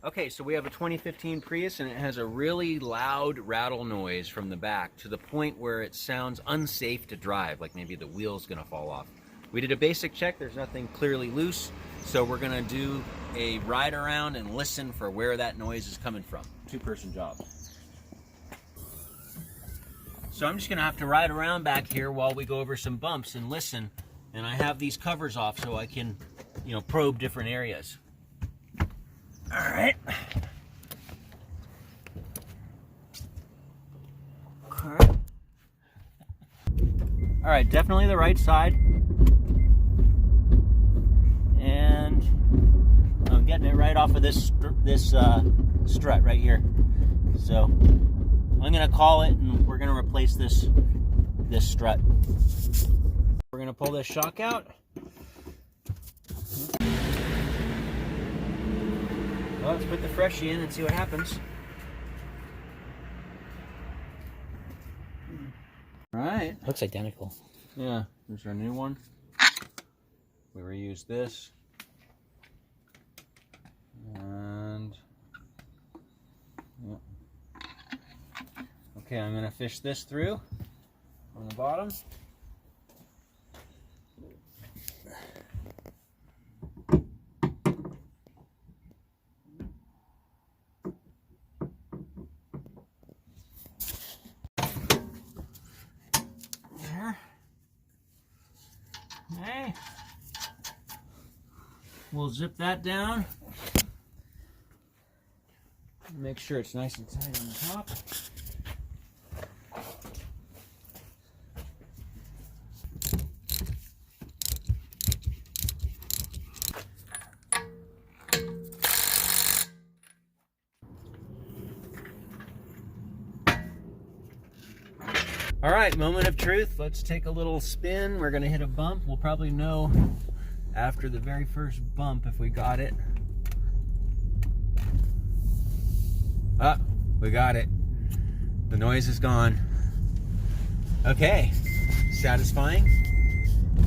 Okay, so we have a 2015 Prius and it has a really loud rattle noise from the back to the point where it sounds unsafe to drive, like maybe the wheel's gonna fall off. We did a basic check, there's nothing clearly loose, so we're gonna do a ride around and listen for where that noise is coming from. Two-person job. So I'm just gonna have to ride around back here while we go over some bumps and listen, and I have these covers off so I can, probe different areas. All right. Okay. All right, definitely the right side. And I'm getting it right off of this strut right here. So I'm gonna call it and we're gonna replace this strut. We're gonna pull this shock out. Well, let's put the freshie in and see what happens. All right. Looks identical. Yeah, here's our new one. We reuse this. And yeah. Okay, I'm gonna fish this through on the bottom. Okay. We'll zip that down. Make sure it's nice and tight on the top. All right, moment of truth. Let's take a little spin. We're gonna hit a bump. We'll probably know after the very first bump if we got it. Ah, we got it. The noise is gone. Okay, satisfying.